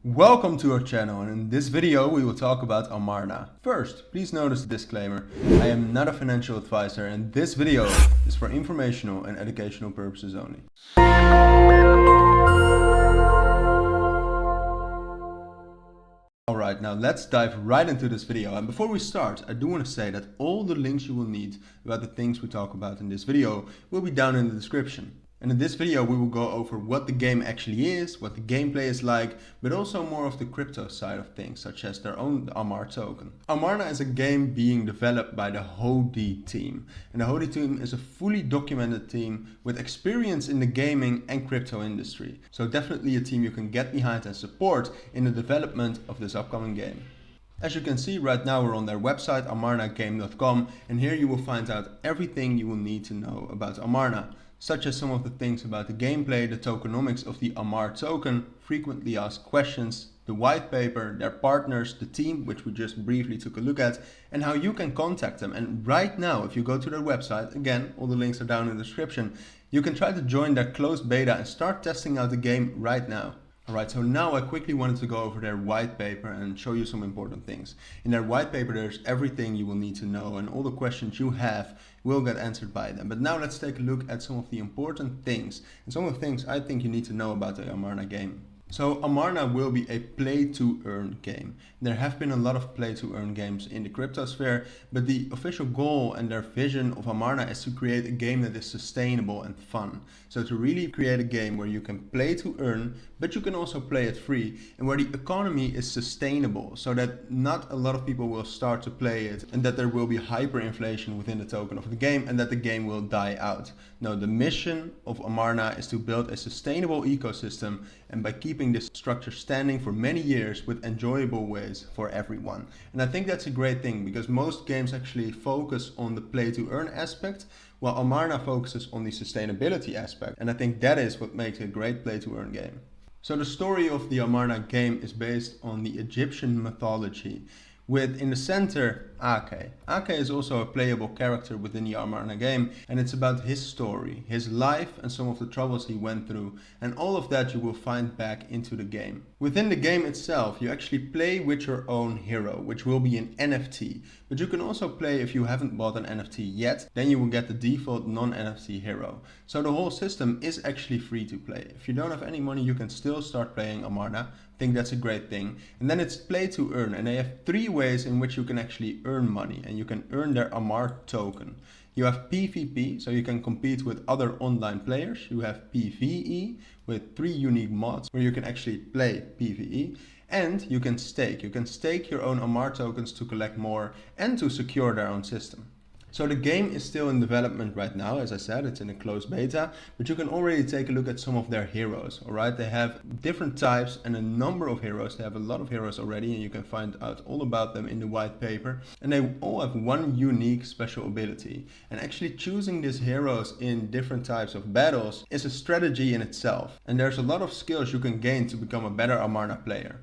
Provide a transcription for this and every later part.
Welcome to our channel, and in this video we will talk about Amarna. First, please notice the disclaimer. I am not a financial advisor and this video is for informational and educational purposes only. Alright, now let's dive right into this video, and before we start I do want to say that all the links you will need about the things we talk about in this video will be down in the description. And in this video we will go over what the game actually is, what the gameplay is like, but also more of the crypto side of things, such as their own Amar token. Amarna is a game being developed by the Hody team. And the Hody team is a fully documented team with experience in the gaming and crypto industry. So definitely a team you can get behind and support in the development of this upcoming game. As you can see right now we're on their website amarnagame.com, and here you will find out everything you will need to know about Amarna, such as some of the things about the gameplay, the tokenomics of the Amar token, frequently asked questions, the white paper, their partners, the team, which we just briefly took a look at, and how you can contact them. And right now, if you go to their website, again, all the links are down in the description, you can try to join their closed beta and start testing out the game right now. Alright, so now I quickly wanted to go over their white paper and show you some important things. In their white paper there's everything you will need to know, and all the questions you have will get answered by them. But now let's take a look at some of the important things, and some of the things I think you need to know about the Amarna game. So Amarna will be a play-to-earn game. There have been a lot of play-to-earn games in the crypto sphere, but the official goal and their vision of Amarna is to create a game that is sustainable and fun. So to really create a game where you can play to earn, but you can also play it free, and where the economy is sustainable, so that not a lot of people will start to play it, and that there will be hyperinflation within the token of the game, and that the game will die out. No, the mission of Amarna is to build a sustainable ecosystem, and by keeping this structure standing for many years with enjoyable ways for everyone. And I think that's a great thing, because most games actually focus on the play to earn aspect, while Amarna focuses on the sustainability aspect. And I think that is what makes it a great play to earn game. So the story of the Amarna game is based on the Egyptian mythology, with in the center Ake. Ake is also a playable character within the Amarna game, and it's about his story, his life, and some of the troubles he went through, and all of that you will find back into the game. Within the game itself you actually play with your own hero, which will be an NFT, but you can also play if you haven't bought an NFT yet, then you will get the default non-NFT hero. So the whole system is actually free to play. If you don't have any money you can still start playing Amarna. I think that's a great thing. And then it's play to earn, and they have three ways in which you can actually earn money, and you can earn their Amar token. You have PvP, so you can compete with other online players. You have PvE with 3 unique mods where you can actually play PvE. And you can stake. You can stake your own Amar tokens to collect more and to secure their own system. So the game is still in development right now. As I said, it's in a closed beta, but you can already take a look at some of their heroes. Alright, they have different types and a number of heroes. They have a lot of heroes already, and you can find out all about them in the white paper. And they all have one unique special ability. And actually choosing these heroes in different types of battles is a strategy in itself. And there's a lot of skills you can gain to become a better Amarna player.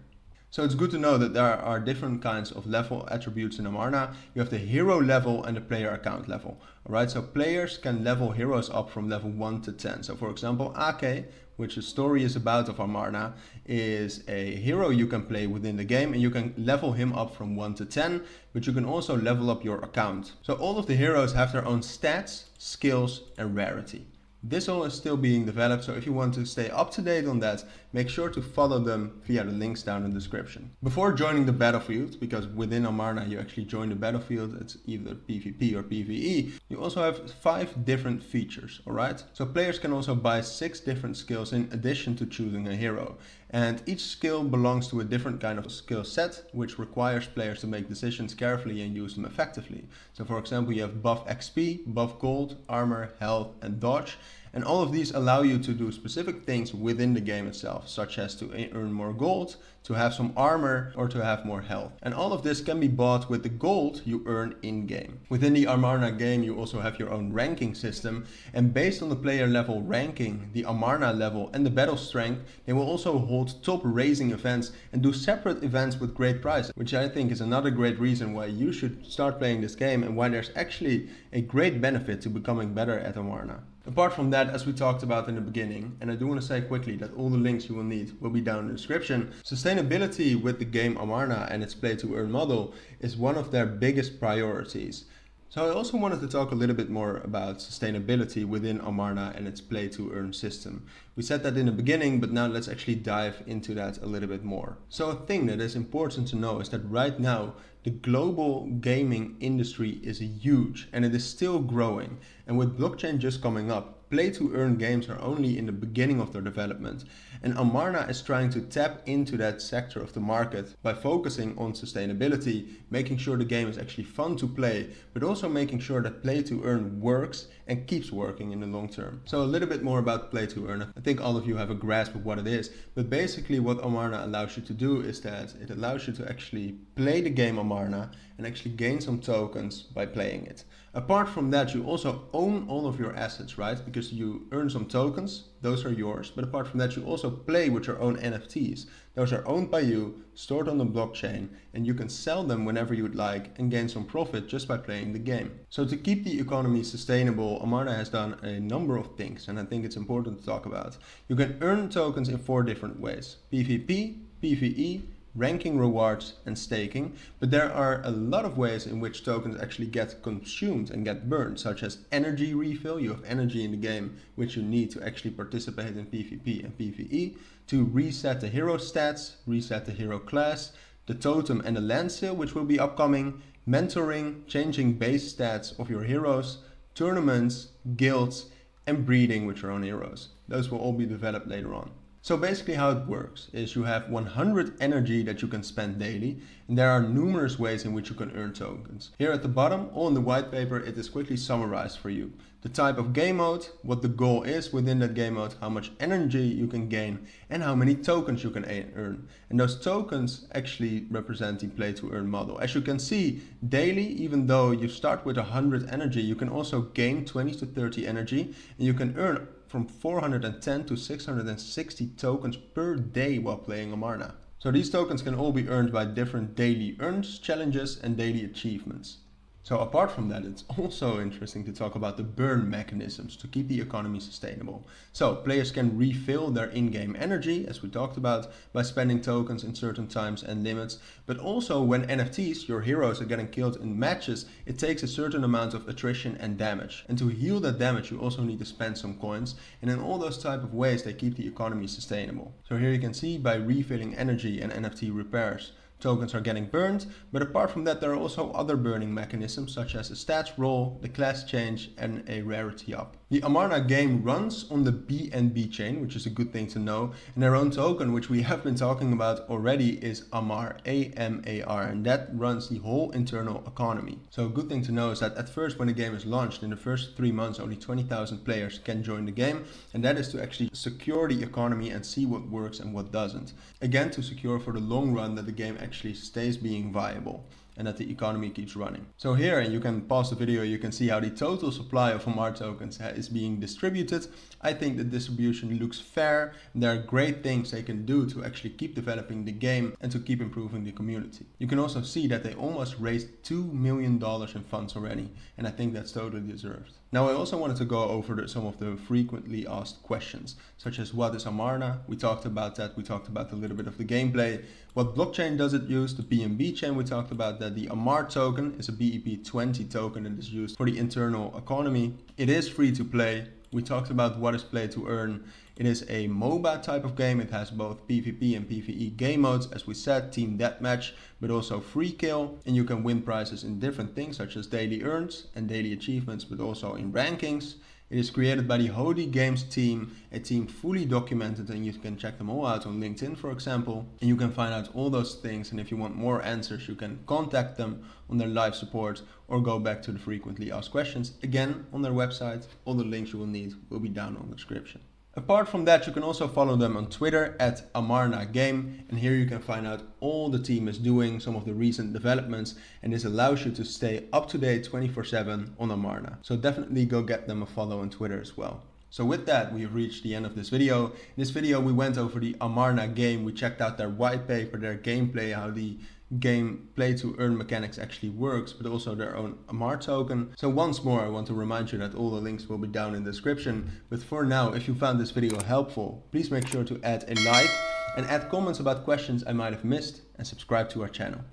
So it's good to know that there are different kinds of level attributes in Amarna. You have the hero level and the player account level. Alright, so players can level heroes up from level 1 to 10. So for example, Ake, which the story is about of Amarna, is a hero you can play within the game, and you can level him up from 1 to 10, but you can also level up your account. So all of the heroes have their own stats, skills and rarity. This all is still being developed, so if you want to stay up to date on that, make sure to follow them via the links down in the description. Before joining the battlefield, because within Amarna you actually join the battlefield, it's either PvP or PvE, you also have 5 different features, alright? So players can also buy 6 different skills in addition to choosing a hero. And each skill belongs to a different kind of skill set, which requires players to make decisions carefully and use them effectively. So for example, you have buff XP, buff gold, armor, health and dodge. And all of these allow you to do specific things within the game itself, such as to earn more gold, to have some armor, or to have more health. And all of this can be bought with the gold you earn in-game. Within the Amarna game you also have your own ranking system, and based on the player level ranking, the Amarna level and the battle strength, they will also hold top raising events and do separate events with great prizes, which I think is another great reason why you should start playing this game, and why there's actually a great benefit to becoming better at Amarna. Apart from that, as we talked about in the beginning, and I do want to say quickly that all the links you will need will be down in the description, sustainability with the game Amarna and its play-to-earn model is one of their biggest priorities. So I also wanted to talk a little bit more about sustainability within Amarna and its play-to-earn system. We said that in the beginning, but now let's actually dive into that a little bit more. So a thing that is important to know is that right now, the global gaming industry is huge and it is still growing. And with blockchain just coming up, play-to-earn games are only in the beginning of their development. And Amarna is trying to tap into that sector of the market by focusing on sustainability, making sure the game is actually fun to play, but also making sure that play-to-earn works and keeps working in the long term. So a little bit more about play-to-earn. I think all of you have a grasp of what it is, but basically what Amarna allows you to do is that it allows you to actually play the game Amarna and actually gain some tokens by playing it. Apart from that, you also own all of your assets, right? Because you earn some tokens, those are yours. But apart from that, you also play with your own NFTs. Those are owned by you, stored on the blockchain, and you can sell them whenever you'd like and gain some profit just by playing the game. So to keep the economy sustainable, Amarna has done a number of things, and I think it's important to talk about. You can earn tokens in 4 different ways: PvP, PvE, ranking rewards and staking, but there are a lot of ways in which tokens actually get consumed and get burned, such as energy refill. You have energy in the game which you need to actually participate in PvP and PvE, to reset the hero stats, reset the hero class, the totem and the land sale which will be upcoming, mentoring, changing base stats of your heroes, tournaments, guilds, and breeding with your own heroes. Those will all be developed later on. So basically how it works is you have 100 energy that you can spend daily, and there are numerous ways in which you can earn tokens. Here at the bottom, all in the white paper, it is quickly summarized for you. The type of game mode, what the goal is within that game mode, how much energy you can gain, and how many tokens you can earn. And those tokens actually represent the play to earn model. As you can see, daily, even though you start with 100 energy, you can also gain 20 to 30 energy, and you can earn from 410 to 660 tokens per day while playing Amarna. So these tokens can all be earned by different daily earns, challenges and daily achievements. So apart from that, it's also interesting to talk about the burn mechanisms to keep the economy sustainable. So players can refill their in-game energy, as we talked about, by spending tokens in certain times and limits. But also when NFTs, your heroes, are getting killed in matches, it takes a certain amount of attrition and damage. And to heal that damage, you also need to spend some coins. And in all those type of ways, they keep the economy sustainable. So here you can see by refilling energy and NFT repairs, tokens are getting burned, but apart from that there are also other burning mechanisms such as a stats roll, the class change and a rarity up. The Amarna game runs on the BNB chain, which is a good thing to know, and their own token, which we have been talking about already, is Amar, A-M-A-R, and that runs the whole internal economy. So a good thing to know is that at first when the game is launched, in the first 3 months only 20,000 players can join the game, and that is to actually secure the economy and see what works and what doesn't. Again, to secure for the long run that the game actually stays being viable and that the economy keeps running. So here, and you can pause the video, you can see how the total supply of Amar tokens is being distributed. I think the distribution looks fair, and there are great things they can do to actually keep developing the game and to keep improving the community. You can also see that they almost raised $2 million in funds already, and I think that's totally deserved. Now I also wanted to go over some of the frequently asked questions, such as what is Amarna? We talked about that, we talked about a little bit of the gameplay. What blockchain does it use? The BNB chain, we talked about that. The Amar token is a BEP20 token that is used for the internal economy. It is free to play. We talked about what is play to earn. It is a MOBA type of game. It has both PvP and PvE game modes, as we said, team deathmatch, but also free kill. And you can win prizes in different things such as daily earns and daily achievements, but also in rankings. It is created by the Hody Games team, a team fully documented, and you can check them all out on LinkedIn, for example. And you can find out all those things, and if you want more answers, you can contact them on their live support or go back to the frequently asked questions. Again, on their website, all the links you will need will be down on the description. Apart from that, you can also follow them on Twitter at Amarna Game, and here you can find out all the team is doing, some of the recent developments, and this allows you to stay up to date 24/7 on Amarna. So definitely go get them a follow on Twitter as well. So with that, we have reached the end of this video. In this video, we went over the Amarna game. We checked out their white paper, their gameplay, how the game play to earn mechanics actually works, but also their own Amarna token. So once more, I want to remind you that all the links will be down in the description. But for now, if you found this video helpful, please make sure to add a like and add comments about questions I might have missed, and subscribe to our channel.